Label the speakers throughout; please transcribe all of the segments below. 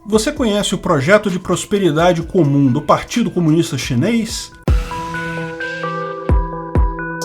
Speaker 1: Você conhece o projeto de prosperidade comum do Partido Comunista Chinês?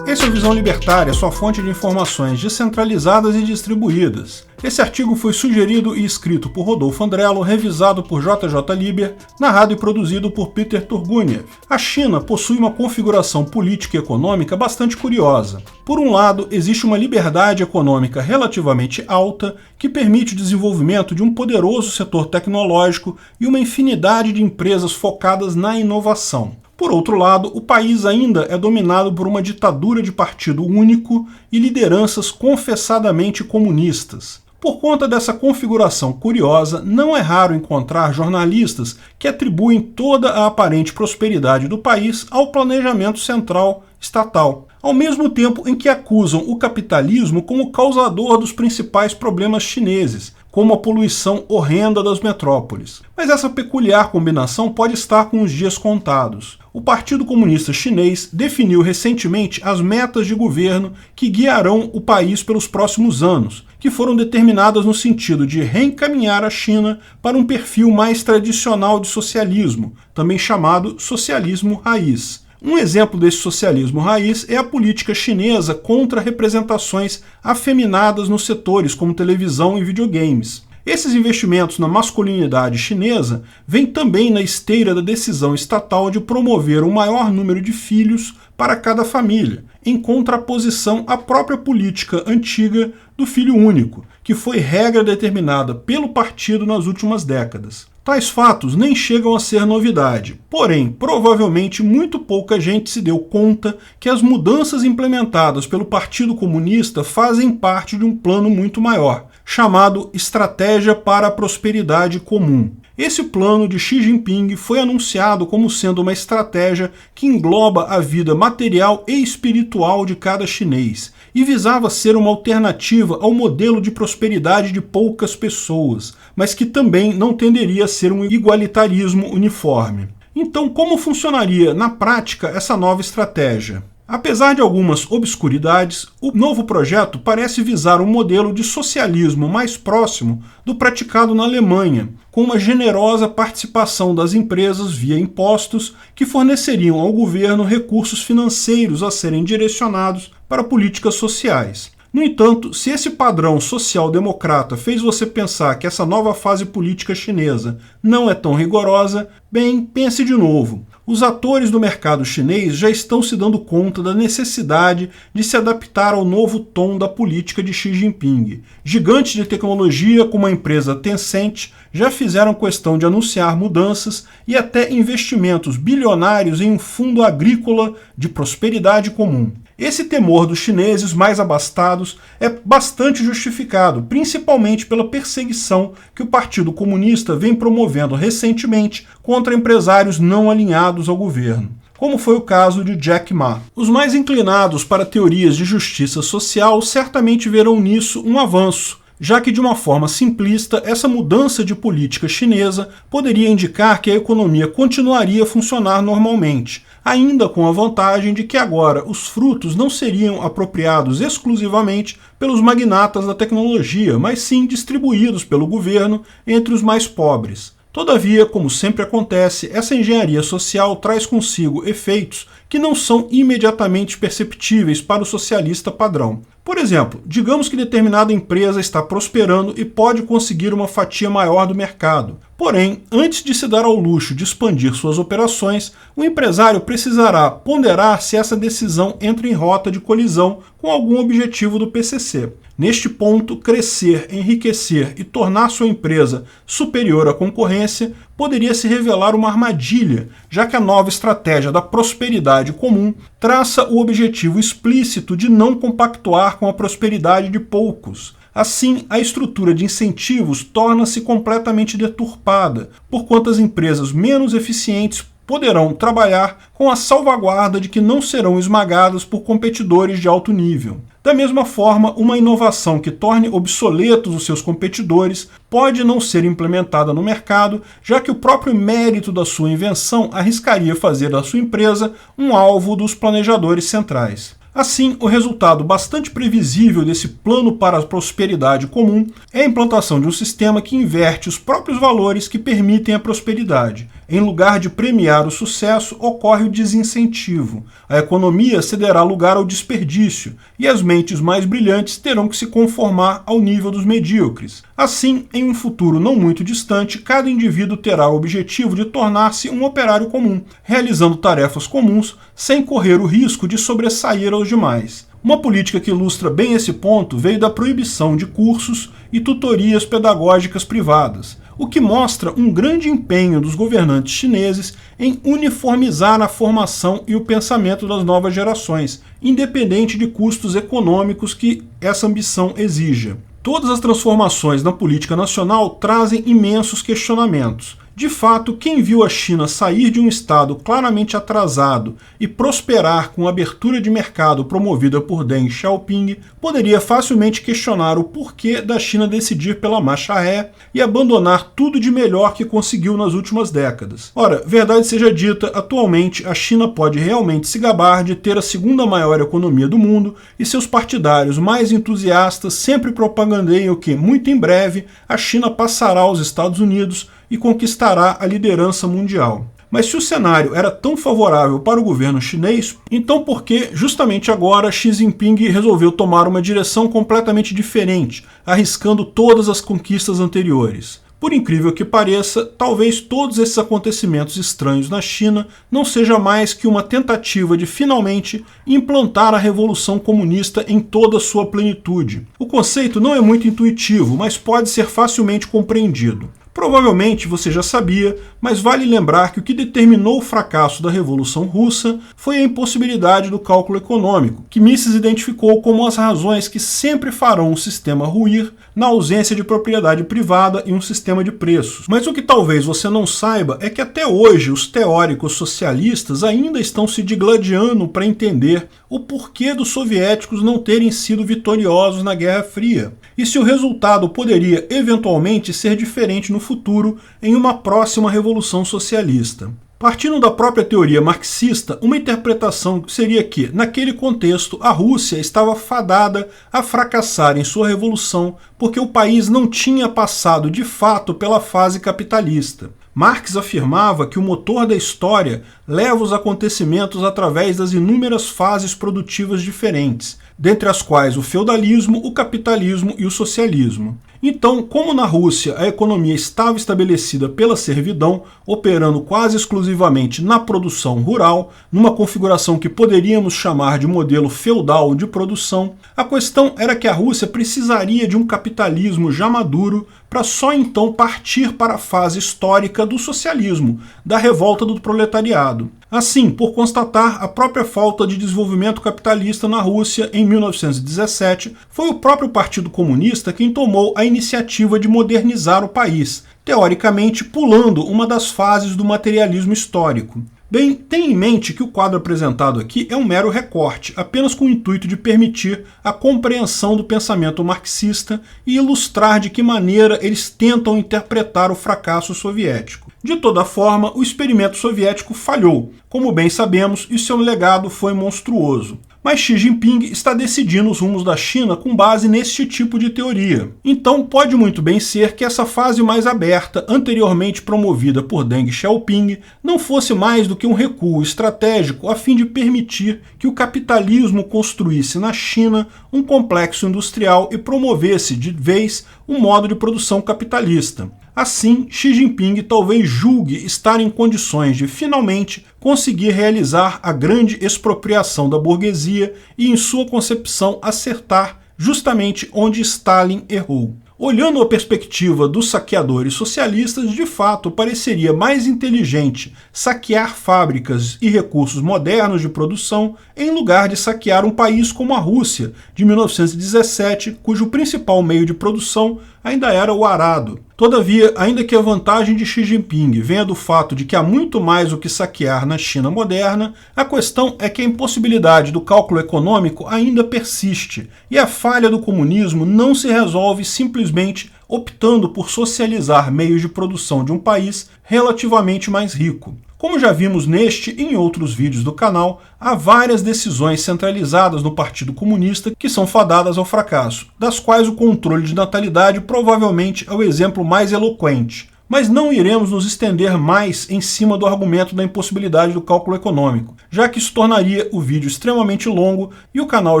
Speaker 1: Esse é o Visão Libertária, sua fonte de informações descentralizadas e distribuídas. Esse artigo foi sugerido e escrito por Rodolfo Andrello, revisado por JJ Liber, narrado e produzido por Peter Turguniev. A China possui uma configuração política e econômica bastante curiosa. Por um lado, existe uma liberdade econômica relativamente alta que permite o desenvolvimento de um poderoso setor tecnológico e uma infinidade de empresas focadas na inovação. Por outro lado, o país ainda é dominado por uma ditadura de partido único e lideranças confessadamente comunistas. Por conta dessa configuração curiosa, não é raro encontrar jornalistas que atribuem toda a aparente prosperidade do país ao planejamento central estatal, ao mesmo tempo em que acusam o capitalismo como causador dos principais problemas chineses, como a poluição horrenda das metrópoles. Mas essa peculiar combinação pode estar com os dias contados. O Partido Comunista Chinês definiu recentemente as metas de governo que guiarão o país pelos próximos anos, que foram determinadas no sentido de reencaminhar a China para um perfil mais tradicional de socialismo, também chamado socialismo raiz. Um exemplo desse socialismo raiz é a política chinesa contra representações afeminadas nos setores como televisão e videogames. Esses investimentos na masculinidade chinesa vêm também na esteira da decisão estatal de promover um maior número de filhos para cada família, em contraposição à própria política antiga do filho único, que foi regra determinada pelo partido nas últimas décadas. Tais fatos nem chegam a ser novidade, porém, provavelmente muito pouca gente se deu conta que as mudanças implementadas pelo Partido Comunista fazem parte de um plano muito maior, chamado Estratégia para a Prosperidade Comum. Esse plano de Xi Jinping foi anunciado como sendo uma estratégia que engloba a vida material e espiritual de cada chinês, e visava ser uma alternativa ao modelo de prosperidade de poucas pessoas, mas que também não tenderia a ser um igualitarismo uniforme. Então, como funcionaria na prática essa nova estratégia? Apesar de algumas obscuridades, o novo projeto parece visar um modelo de socialismo mais próximo do praticado na Alemanha, com uma generosa participação das empresas via impostos que forneceriam ao governo recursos financeiros a serem direcionados para políticas sociais. No entanto, se esse padrão social-democrata fez você pensar que essa nova fase política chinesa não é tão rigorosa, bem, pense de novo. Os atores do mercado chinês já estão se dando conta da necessidade de se adaptar ao novo tom da política de Xi Jinping. Gigantes de tecnologia como a empresa Tencent já fizeram questão de anunciar mudanças e até investimentos bilionários em um fundo agrícola de prosperidade comum. Esse temor dos chineses mais abastados é bastante justificado, principalmente pela perseguição que o Partido Comunista vem promovendo recentemente contra empresários não alinhados ao governo, como foi o caso de Jack Ma. Os mais inclinados para teorias de justiça social certamente verão nisso um avanço, já que de uma forma simplista, essa mudança de política chinesa poderia indicar que a economia continuaria a funcionar normalmente, ainda com a vantagem de que agora os frutos não seriam apropriados exclusivamente pelos magnatas da tecnologia, mas sim distribuídos pelo governo entre os mais pobres. Todavia, como sempre acontece, essa engenharia social traz consigo efeitos que não são imediatamente perceptíveis para o socialista padrão. Por exemplo, digamos que determinada empresa está prosperando e pode conseguir uma fatia maior do mercado. Porém, antes de se dar ao luxo de expandir suas operações, o empresário precisará ponderar se essa decisão entra em rota de colisão com algum objetivo do PCC. Neste ponto, crescer, enriquecer e tornar sua empresa superior à concorrência poderia se revelar uma armadilha, já que a nova estratégia da prosperidade comum traça o objetivo explícito de não compactuar com a prosperidade de poucos. Assim, a estrutura de incentivos torna-se completamente deturpada, porquanto as empresas menos eficientes poderão trabalhar com a salvaguarda de que não serão esmagadas por competidores de alto nível. Da mesma forma, uma inovação que torne obsoletos os seus competidores pode não ser implementada no mercado, já que o próprio mérito da sua invenção arriscaria fazer da sua empresa um alvo dos planejadores centrais. Assim, o resultado bastante previsível desse plano para a prosperidade comum é a implantação de um sistema que inverte os próprios valores que permitem a prosperidade. Em lugar de premiar o sucesso, ocorre o desincentivo. A economia cederá lugar ao desperdício, e as mentes mais brilhantes terão que se conformar ao nível dos medíocres. Assim, em um futuro não muito distante, cada indivíduo terá o objetivo de tornar-se um operário comum, realizando tarefas comuns sem correr o risco de sobressair aos demais. Uma política que ilustra bem esse ponto veio da proibição de cursos e tutorias pedagógicas privadas, o que mostra um grande empenho dos governantes chineses em uniformizar a formação e o pensamento das novas gerações, independente de custos econômicos que essa ambição exija. Todas as transformações na política nacional trazem imensos questionamentos. De fato, quem viu a China sair de um estado claramente atrasado e prosperar com a abertura de mercado promovida por Deng Xiaoping poderia facilmente questionar o porquê da China decidir pela marcha ré e abandonar tudo de melhor que conseguiu nas últimas décadas. Ora, verdade seja dita, atualmente a China pode realmente se gabar de ter a segunda maior economia do mundo e seus partidários mais entusiastas sempre propagandeiam que, muito em breve, a China passará aos Estados Unidos e conquistará a liderança mundial. Mas se o cenário era tão favorável para o governo chinês, então por que justamente agora Xi Jinping resolveu tomar uma direção completamente diferente, arriscando todas as conquistas anteriores? Por incrível que pareça, talvez todos esses acontecimentos estranhos na China não seja mais que uma tentativa de finalmente implantar a revolução comunista em toda a sua plenitude. O conceito não é muito intuitivo, mas pode ser facilmente compreendido. Provavelmente você já sabia, mas vale lembrar que o que determinou o fracasso da Revolução Russa foi a impossibilidade do cálculo econômico, que Mises identificou como as razões que sempre farão o sistema ruir na ausência de propriedade privada e um sistema de preços. Mas o que talvez você não saiba é que até hoje os teóricos socialistas ainda estão se digladiando para entender o porquê dos soviéticos não terem sido vitoriosos na Guerra Fria, e se o resultado poderia eventualmente ser diferente no futuro em uma próxima revolução socialista. Partindo da própria teoria marxista, uma interpretação seria que, naquele contexto, a Rússia estava fadada a fracassar em sua revolução porque o país não tinha passado de fato pela fase capitalista. Marx afirmava que o motor da história leva os acontecimentos através das inúmeras fases produtivas diferentes, dentre as quais o feudalismo, o capitalismo e o socialismo. Então, como na Rússia a economia estava estabelecida pela servidão, operando quase exclusivamente na produção rural, numa configuração que poderíamos chamar de modelo feudal de produção, a questão era que a Rússia precisaria de um capitalismo já maduro para só então partir para a fase histórica do socialismo, da revolta do proletariado. Assim, por constatar a própria falta de desenvolvimento capitalista na Rússia em 1917, foi o próprio Partido Comunista quem tomou a iniciativa de modernizar o país, teoricamente pulando uma das fases do materialismo histórico. Bem, tenha em mente que o quadro apresentado aqui é um mero recorte, apenas com o intuito de permitir a compreensão do pensamento marxista e ilustrar de que maneira eles tentam interpretar o fracasso soviético. De toda forma, o experimento soviético falhou, como bem sabemos, e seu legado foi monstruoso. Mas Xi Jinping está decidindo os rumos da China com base neste tipo de teoria. Então pode muito bem ser que essa fase mais aberta, anteriormente promovida por Deng Xiaoping, não fosse mais do que um recuo estratégico a fim de permitir que o capitalismo construísse na China um complexo industrial e promovesse de vez um modo de produção capitalista. Assim, Xi Jinping talvez julgue estar em condições de finalmente conseguir realizar a grande expropriação da burguesia e, em sua concepção, acertar justamente onde Stalin errou. Olhando a perspectiva dos saqueadores socialistas, de fato pareceria mais inteligente saquear fábricas e recursos modernos de produção em lugar de saquear um país como a Rússia, de 1917, cujo principal meio de produção ainda era o arado. Todavia, ainda que a vantagem de Xi Jinping venha do fato de que há muito mais o que saquear na China moderna, a questão é que a impossibilidade do cálculo econômico ainda persiste, e a falha do comunismo não se resolve simplesmente optando por socializar meios de produção de um país relativamente mais rico. Como já vimos neste e em outros vídeos do canal, há várias decisões centralizadas no Partido Comunista que são fadadas ao fracasso, das quais o controle de natalidade provavelmente é o exemplo mais eloquente. Mas não iremos nos estender mais em cima do argumento da impossibilidade do cálculo econômico, já que isso tornaria o vídeo extremamente longo e o canal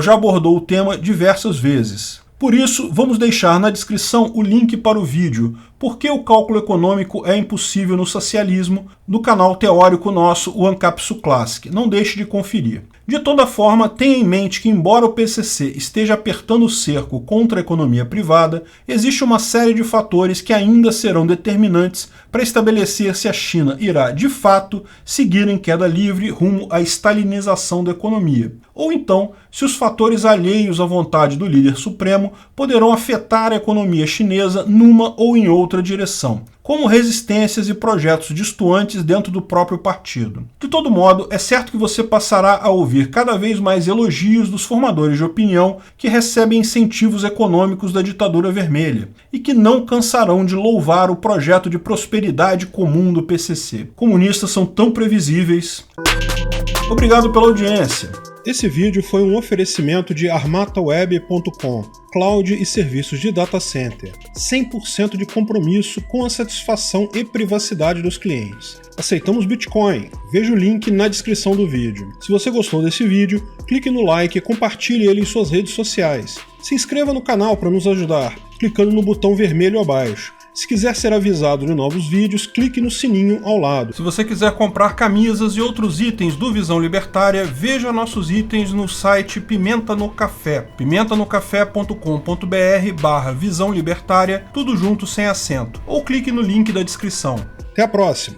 Speaker 1: já abordou o tema diversas vezes. Por isso, vamos deixar na descrição o link para o vídeo Por que o cálculo econômico é impossível no socialismo, do canal teórico nosso, o Ancapsu Classic. Não deixe de conferir. De toda forma, tenha em mente que, embora o PCC esteja apertando o cerco contra a economia privada, existe uma série de fatores que ainda serão determinantes para estabelecer se a China irá, de fato, seguir em queda livre rumo à stalinização da economia, ou então, se os fatores alheios à vontade do líder supremo poderão afetar a economia chinesa numa ou em outra direção, como resistências e projetos distantes dentro do próprio partido. De todo modo, é certo que você passará a ouvir cada vez mais elogios dos formadores de opinião que recebem incentivos econômicos da ditadura vermelha e que não cansarão de louvar o projeto de prosperidade comum do PCC. Comunistas são tão previsíveis. Obrigado pela audiência. Esse vídeo foi um oferecimento de armataweb.com, cloud e serviços de data center, 100% de compromisso com a satisfação e privacidade dos clientes. Aceitamos Bitcoin, veja o link na descrição do vídeo. Se você gostou desse vídeo, clique no like e compartilhe ele em suas redes sociais. Se inscreva no canal para nos ajudar, clicando no botão vermelho abaixo. Se quiser ser avisado de novos vídeos, clique no sininho ao lado. Se você quiser comprar camisas e outros itens do Visão Libertária, veja nossos itens no site Pimenta no Café, pimentanocafé.com.br/Visão Libertária, tudo junto sem acento, ou clique no link da descrição. Até a próxima!